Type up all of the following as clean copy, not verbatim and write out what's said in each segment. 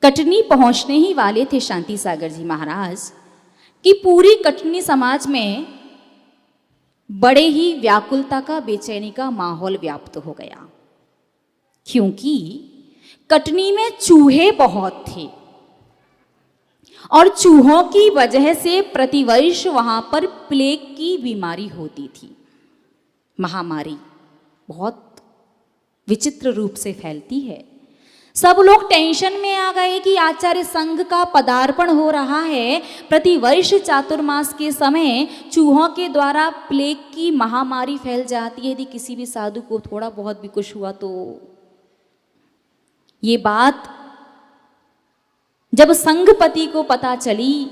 कटनी पहुंचने ही वाले थे शांति सागर जी महाराज कि पूरी कटनी समाज में बड़े ही व्याकुलता का, बेचैनी का माहौल व्याप्त हो गया, क्योंकि कटनी में चूहे बहुत थे और चूहों की वजह से प्रतिवर्ष वहां पर प्लेग की बीमारी होती थी। महामारी बहुत विचित्र रूप से फैलती है। सब लोग टेंशन में आ गए कि आचार्य संघ का पदार्पण हो रहा है। प्रतिवर्ष चातुर्मास के समय चूहों के द्वारा प्लेग की महामारी फैल जाती है। यदि किसी भी साधु को थोड़ा बहुत भी कुछ हुआ तो ये बात जब संघपति को पता चली,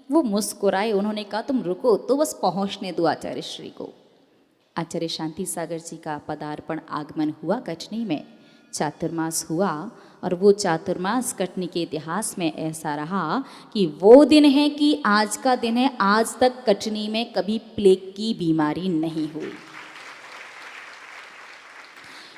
वो मुस्कुराए। उन्होंने कहा तुम रुको तो बस पहुंचने दो आचार्य श्री को। आचार्य शांति सागर जी का पदार्पण आगमन हुआ कटनी में, चातुर्मास हुआ और वो चातुर्मास कटनी के इतिहास में ऐसा रहा कि वो दिन है कि आज का दिन है। आज तक कटनी में कभी प्लेग की बीमारी नहीं हुई।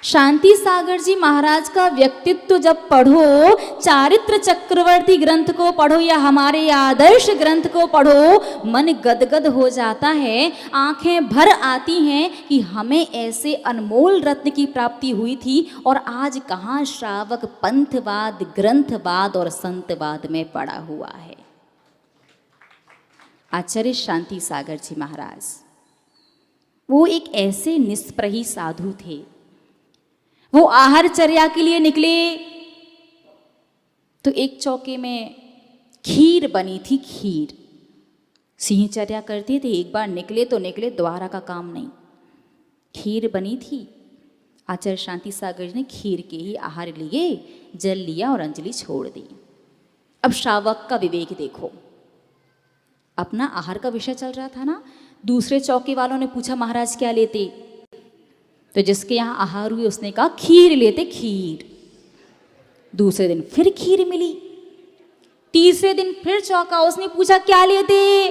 शांति सागर जी महाराज का व्यक्तित्व जब पढ़ो, चारित्र चक्रवर्ती ग्रंथ को पढ़ो या हमारे आदर्श ग्रंथ को पढ़ो, मन गदगद हो जाता है, आंखें भर आती हैं कि हमें ऐसे अनमोल रत्न की प्राप्ति हुई थी और आज कहाँ श्रावक पंथवाद, ग्रंथवाद और संतवाद में पड़ा हुआ है। आचार्य शांति सागर जी महाराज वो एक ऐसे निष्प्रही साधु थे। वो आहारचर्या के लिए निकले तो एक चौके में खीर बनी थी। खीर सिंहचर्या करते थे, एक बार निकले तो निकले, दोबारा का काम नहीं। खीर बनी थी, आचार्य शांति सागर ने खीर के ही आहार लिए, जल लिया और अंजलि छोड़ दी। अब श्रावक का विवेक देखो, अपना आहार का विषय चल रहा था ना। दूसरे चौके वालों ने पूछा महाराज क्या लेते, तो जिसके यहाँ आहार हुए उसने कहा खीर लेते, खीर। दूसरे दिन फिर खीर मिली, तीसरे दिन फिर चौका, उसने पूछा क्या लेते,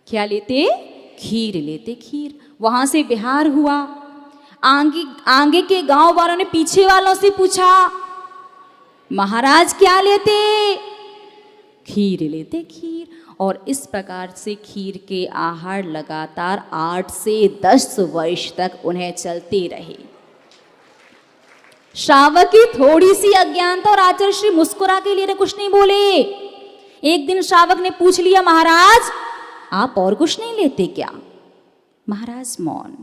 क्या लेते, खीर लेते, खीर। वहां से बिहार हुआ। आगे के गांव वालों ने पीछे वालों से पूछा महाराज क्या लेते, खीर लेते, खीर। और इस प्रकार से खीर के आहार लगातार 8 से 10 वर्ष तक उन्हें चलते रहे। श्रावक की थोड़ी सी अज्ञानता और आचार्य श्री मुस्कुरा के लिए कुछ नहीं बोले। एक दिन श्रावक ने पूछ लिया महाराज आप और कुछ नहीं लेते क्या? महाराज मौन,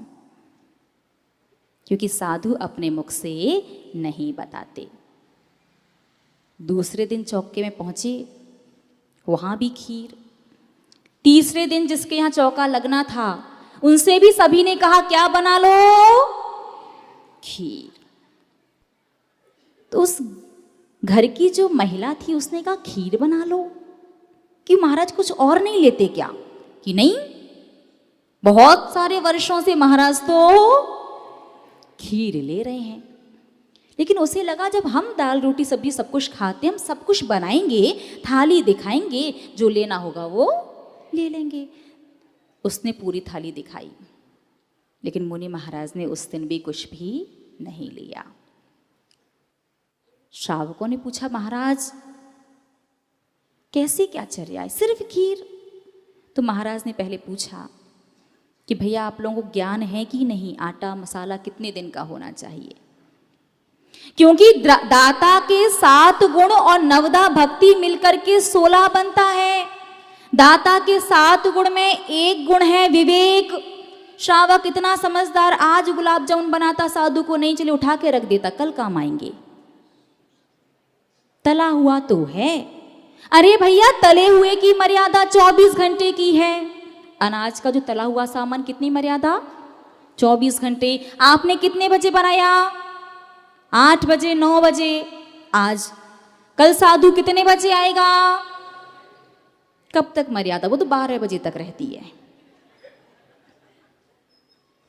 क्योंकि साधु अपने मुख से नहीं बताते। दूसरे दिन चौके में पहुंचे, वहां भी खीर। तीसरे दिन जिसके यहाँ चौका लगना था उनसे भी सभी ने कहा क्या बना लो, खीर। तो उस घर की जो महिला थी उसने कहा खीर बना लो, कि महाराज कुछ और नहीं लेते क्या? कि नहीं, बहुत सारे वर्षों से महाराज तो खीर ले रहे हैं। लेकिन उसे लगा जब हम दाल रोटी सब्जी सब कुछ खाते हैं, हम सब कुछ बनाएंगे, थाली दिखाएंगे, जो लेना होगा वो ले लेंगे। उसने पूरी थाली दिखाई, लेकिन मुनि महाराज ने उस दिन भी कुछ भी नहीं लिया। श्रावकों ने पूछा महाराज कैसे क्या चर्या है, सिर्फ खीर? तो महाराज ने पहले पूछा कि भैया आप लोगों को ज्ञान है कि नहीं, आटा मसाला कितने दिन का होना चाहिए? क्योंकि दाता के 7 गुण और नवदा भक्ति मिलकर के 16 बनता है। दाता के 7 गुण में एक गुण है विवेक। श्रावक इतना समझदार, आज गुलाब जामुन बनाता साधु को नहीं चले उठा के रख देता, कल काम आएंगे। तला हुआ तो है, अरे भैया तले हुए की मर्यादा 24 घंटे की है। अनाज का जो तला हुआ सामान कितनी मर्यादा? 24 घंटे। आपने कितने बजे बनाया? 8 बजे, 9 बजे। आज कल साधु कितने बजे आएगा? कब तक मर्यादा? वो तो 12 बजे तक रहती है।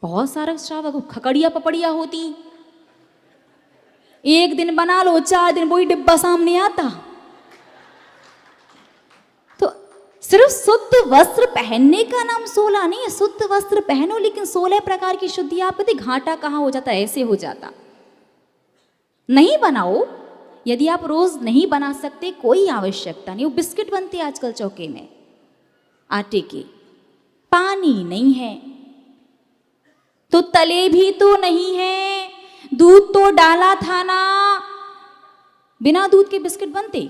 बहुत सारे श्रावक खकड़िया पपड़िया होती, एक दिन बना लो 4 दिन वही डिब्बा सामने आता। तो सिर्फ शुद्ध वस्त्र पहनने का नाम 16 नहीं है। शुद्ध वस्त्र पहनो, लेकिन 16 प्रकार की शुद्धि। आप कहते घाटा कहाँ हो जाता, ऐसे हो जाता। नहीं बनाओ, यदि आप रोज नहीं बना सकते कोई आवश्यकता नहीं, वो बिस्किट बनते आजकल चौके में आटे के, पानी नहीं है तो तले भी तो नहीं है, दूध तो डाला था ना, बिना दूध के बिस्किट बनते?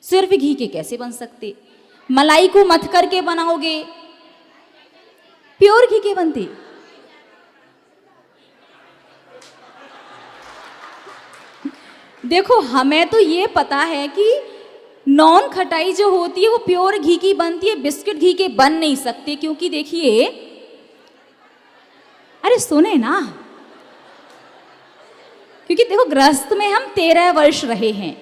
सिर्फ घी के कैसे बन सकते? मलाई को मथ करके बनाओगे, प्योर घी के बनते? देखो हमें तो ये पता है कि नॉन खटाई जो होती है वो प्योर घी की बनती है, बिस्किट घी के बन नहीं सकते। क्योंकि देखिए, अरे सुने ना, क्योंकि देखो गृहस्थ में हम 13 वर्ष रहे हैं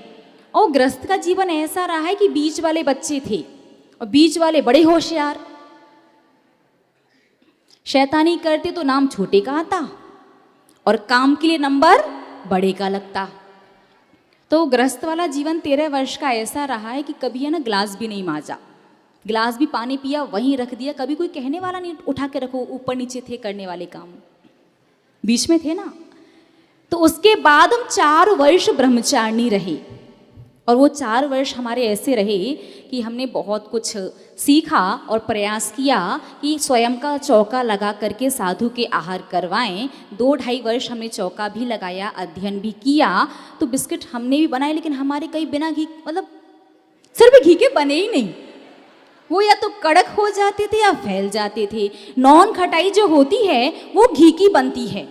और गृहस्थ का जीवन ऐसा रहा है कि बीच वाले बच्चे थे और बीच वाले बड़े होशियार, शैतानी करते तो नाम छोटे का आता और काम के लिए नंबर बड़े का लगता। तो गृहस्थ वाला जीवन 13 वर्ष का ऐसा रहा है कि कभी है ना गिलास भी नहीं मांजा, गिलास भी पानी पिया वहीं रख दिया, कभी कोई कहने वाला नहीं उठा के रखो, ऊपर नीचे थे करने वाले काम, बीच में थे ना। तो उसके बाद हम 4 वर्ष ब्रह्मचारिणी रहे और वो 4 वर्ष हमारे ऐसे रहे कि हमने बहुत कुछ सीखा और प्रयास किया कि स्वयं का चौका लगा करके साधु के आहार करवाएं। 2-2.5 वर्ष हमने चौका भी लगाया, अध्ययन भी किया, तो बिस्किट हमने भी बनाए, लेकिन हमारे कई बिना घी, मतलब सिर्फ घी के बने ही नहीं, वो या तो कड़क हो जाते थे या फैल जाते थे। नॉन खटाई जो होती है वो घी की बनती है,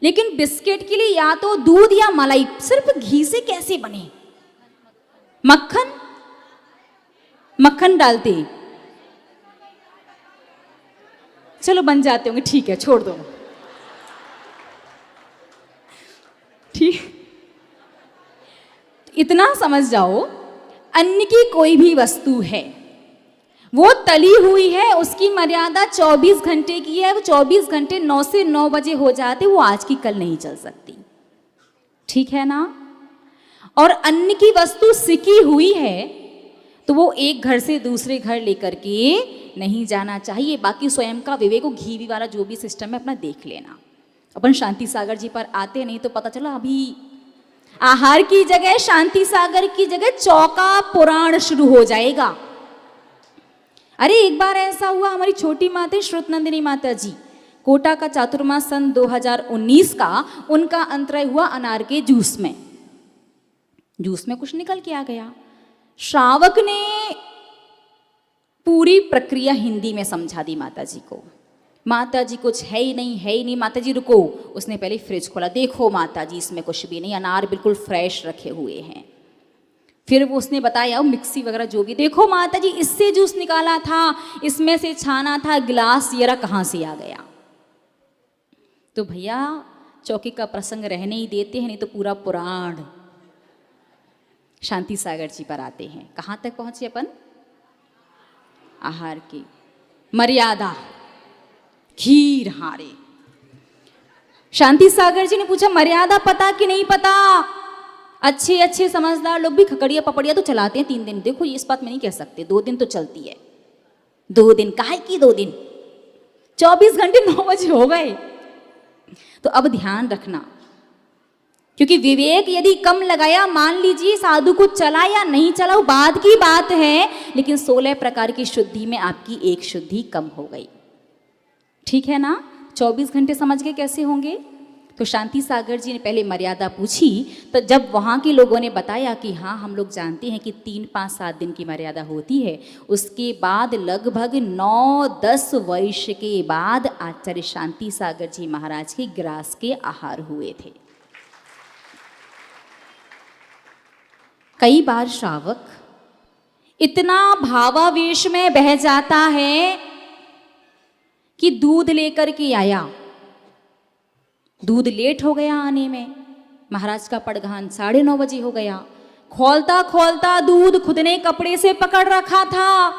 लेकिन बिस्किट के लिए या तो दूध या मलाई, सिर्फ घी से कैसे बने? मक्खन, मक्खन डालते, चलो बन जाते होंगे, ठीक है छोड़ दो, ठीक। इतना समझ जाओ, अन्न की कोई भी वस्तु है वो तली हुई है, उसकी मर्यादा 24 घंटे की है, वो 24 घंटे 9 से 9 बजे हो जाते, वो आज की कल नहीं चल सकती, ठीक है ना। और अन्न की वस्तु सिकी हुई है तो वो एक घर से दूसरे घर लेकर के नहीं जाना चाहिए। बाकी स्वयं का विवेक, घी वाला जो भी सिस्टम है अपना देख लेना। अपन शांति सागर जी पर आते नहीं तो पता चला अभी आहार की जगह, शांति सागर की जगह चौका पुराण शुरू हो जाएगा। अरे एक बार ऐसा हुआ, हमारी छोटी माता श्रुत नंदिनी माता जी, कोटा का चातुर्मास सन 2019 का उनका अंतराय हुआ अनार के जूस में। जूस में कुछ निकल के आ गया, श्रावक ने पूरी प्रक्रिया हिंदी में समझा दी माता जी को। माता जी कुछ है ही नहीं, है ही नहीं, माता जी रुको। उसने पहले फ्रिज खोला, देखो माता जी इसमें कुछ भी नहीं, अनार बिल्कुल फ्रेश रखे हुए हैं। फिर वो उसने बताया मिक्सी वगैरह जो भी, देखो माता जी इससे जूस निकाला था, इसमें से छाना था, गिलास ये रहा कहाँ से आ गया। तो भैया चौकी का प्रसंग रहने ही देते हैं, नहीं तो पूरा पुराण शांति सागर जी पर आते हैं। कहाँ तक पहुंचे अपन? आहार की मर्यादा, खीर हारे। शांति सागर जी ने पूछा मर्यादा पता कि नहीं पता? अच्छे अच्छे समझदार लोग भी खकड़िया पपड़िया तो चलाते हैं 3 दिन, देखो इस बात में नहीं कह सकते, 2 दिन तो चलती है। 2 दिन काहे की 2 दिन, 24 घंटे 9 बजे हो गए। तो अब ध्यान रखना, क्योंकि विवेक यदि कम लगाया, मान लीजिए साधु को चला या नहीं चला वो बाद की बात है, लेकिन 16 प्रकार की शुद्धि में आपकी एक शुद्धि कम हो गई, ठीक है ना। 24 घंटे समझ के कैसे होंगे? तो शांति सागर जी ने पहले मर्यादा पूछी, तो जब वहाँ के लोगों ने बताया कि हाँ हम लोग जानते हैं कि 3, 5, 7 दिन की मर्यादा होती है, उसके बाद लगभग 9-10 वर्ष के बाद आचार्य शांति सागर जी महाराज के ग्रास के आहार हुए थे। कई बार श्रावक इतना भावावेश में बह जाता है कि दूध लेकर के आया, दूध लेट हो गया आने में, महाराज का पड़घान 9:30 बजे हो गया, खोलता खोलता दूध खुद ने कपड़े से पकड़ रखा था,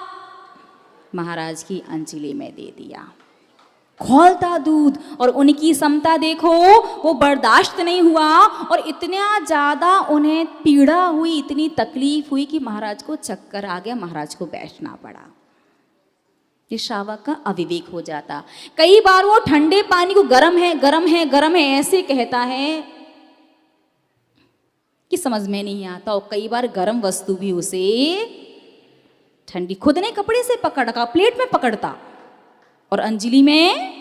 महाराज की अंजलि में दे दिया। खोलता दूध, और उनकी समता देखो, वो बर्दाश्त नहीं हुआ और इतना ज़्यादा उन्हें पीड़ा हुई, इतनी तकलीफ हुई कि महाराज को चक्कर आ गया, महाराज को बैठना पड़ा। ये श्रावक का अविवेक हो जाता। कई बार वो ठंडे पानी को गरम है गरम है गरम है ऐसे कहता है, कि समझ में नहीं आता, और कई बार गर्म वस्तु भी उसे ठंडी, खुद ने कपड़े से पकड़ का प्लेट में पकड़ता और अंजलि में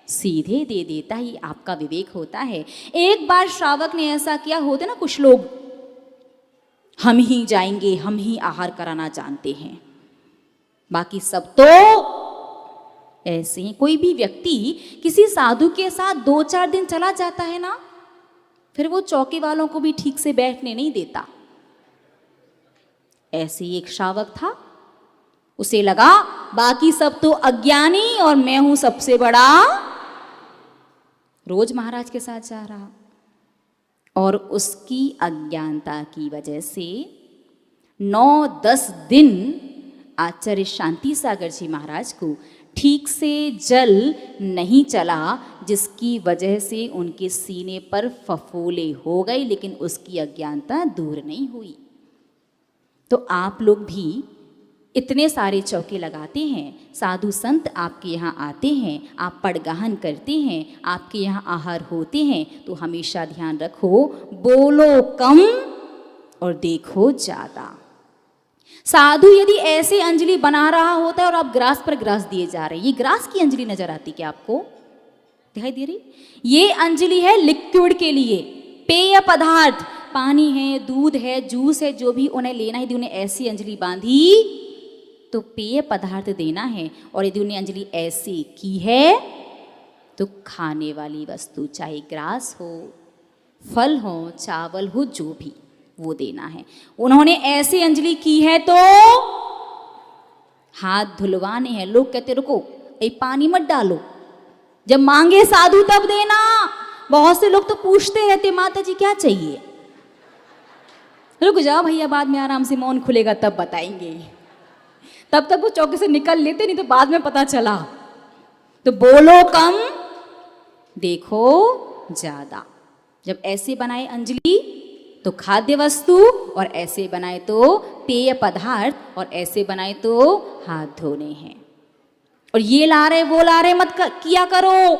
सीधे दे देता। ही आपका विवेक होता है। एक बार श्रावक ने ऐसा किया, होते ना कुछ लोग, हम ही जाएंगे, हम ही आहार कराना जानते हैं, बाकी सब तो ऐसे ही। कोई भी व्यक्ति किसी साधु के साथ 2-4 दिन चला जाता है ना, फिर वो चौकी वालों को भी ठीक से बैठने नहीं देता। ऐसे ही एक श्रावक था, उसे लगा बाकी सब तो अज्ञानी और मैं हूं सबसे बड़ा। रोज महाराज के साथ जा रहा, और उसकी अज्ञानता की वजह से 9-10 दिन आचार्य शांति सागर जी महाराज को ठीक से जल नहीं चला, जिसकी वजह से उनके सीने पर फफोले हो गए, लेकिन उसकी अज्ञानता दूर नहीं हुई। तो आप लोग भी इतने सारे चौके लगाते हैं, साधु संत आपके यहाँ आते हैं, आप पड़गाहन करते हैं, आपके यहाँ आहार होते हैं, तो हमेशा ध्यान रखो, बोलो कम और देखो ज़्यादा। साधु यदि ऐसे अंजलि बना रहा होता है और आप ग्रास पर ग्रास दिए जा रहे हैं, ये ग्रास की अंजलि नजर आती क्या आपको? दिखाई दे रही? ये अंजलि है लिक्विड के लिए, पेय पदार्थ, पानी है, दूध है, जूस है, जो भी उन्हें लेना है। यदि उन्हें ऐसी अंजलि बांधी तो पेय पदार्थ देना है, और यदि उन्हें अंजलि ऐसी की है तो खाने वाली वस्तु, चाहे ग्रास हो, फल हो, चावल हो, जो भी, वो देना है। उन्होंने ऐसी अंजलि की है तो हाथ धुलवाने हैं। लोग कहते रुको, ये पानी मत डालो, जब मांगे साधु तब देना। बहुत से लोग तो पूछते रहते, माता जी क्या चाहिए? रुक जाओ भैया, बाद में आराम से मौन खुलेगा तब बताएंगे। तब तक वो चौके से निकल लेते, नहीं तो बाद में पता चला। तो बोलो कम, देखो ज्यादा। जब ऐसे बनाए अंजलि तो खाद्य वस्तु, और ऐसे बनाए तो पेय पदार्थ, और ऐसे बनाए तो हाथ धोने हैं। और ये ला रहे वो ला रहे मत किया करो।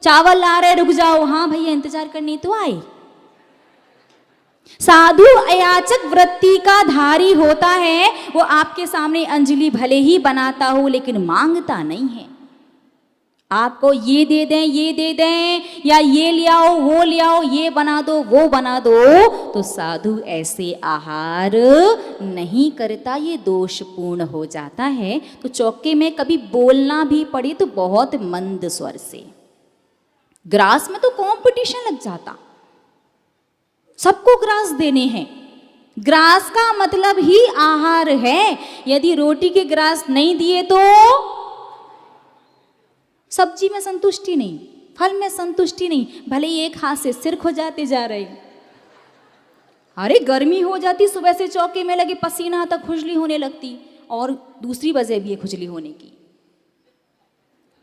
चावल ला रहे, रुक जाओ, हाँ भैया इंतजार करने तो आए। साधु अयाचक वृत्ति का धारी होता है, वो आपके सामने अंजलि भले ही बनाता हो लेकिन मांगता नहीं है। आपको ये दे दें, ये दे दें, या ये ले आओ, वो ले आओ, ये बना दो, वो बना दो, तो साधु ऐसे आहार नहीं करता, ये दोषपूर्ण हो जाता है। तो चौके में कभी बोलना भी पड़े तो बहुत मंद स्वर से। ग्रास में तो कंपटीशन लग जाता, सबको ग्रास देने हैं। ग्रास का मतलब ही आहार है। यदि रोटी के ग्रास नहीं दिए तो सब्जी में संतुष्टि नहीं, फल में संतुष्टि नहीं, भले ही एक हाथ से सिर खो जाते जा रहे। अरे गर्मी हो जाती, सुबह से चौके में लगे, पसीना तक खुजली होने लगती, और दूसरी वजह भी है खुजली होने की।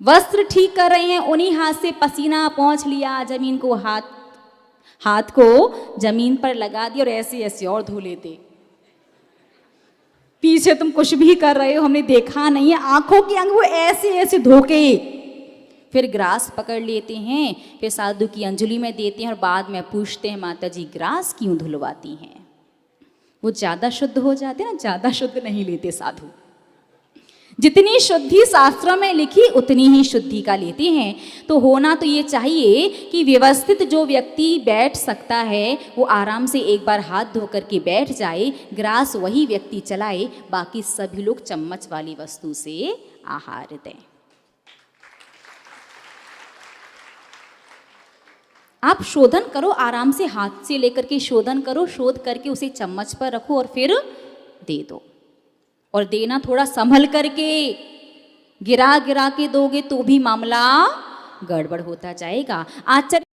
वस्त्र ठीक कर रहे हैं, उन्हीं हाथ से पसीना पहुंच लिया, जमीन को हाथ को जमीन पर लगा दिया और ऐसे ऐसे और धो लेते। पीछे तुम कुछ भी कर रहे हो, हमने देखा नहीं है, आंखों के अंग वो ऐसे ऐसे धोके फिर ग्रास पकड़ लेते हैं, फिर साधु की अंजलि में देते हैं, और बाद में पूछते हैं माता जी ग्रास क्यों धुलवाती हैं? वो ज्यादा शुद्ध हो जाते ना, ज्यादा शुद्ध नहीं लेते साधु। जितनी शुद्धि शास्त्रों में लिखी उतनी ही शुद्धि का लेते हैं। तो होना तो ये चाहिए कि व्यवस्थित जो व्यक्ति बैठ सकता है वो आराम से एक बार हाथ धो करके बैठ जाए, ग्रास वही व्यक्ति चलाए, बाकी सभी लोग चम्मच वाली वस्तु से आहार दें। आप शोधन करो, आराम से हाथ से लेकर के शोधन करो, शोध करके उसे चम्मच पर रखो और फिर दे दो। और देना थोड़ा संभल करके, गिरा गिरा के दोगे तो भी मामला गड़बड़ होता जाएगा। आचार्य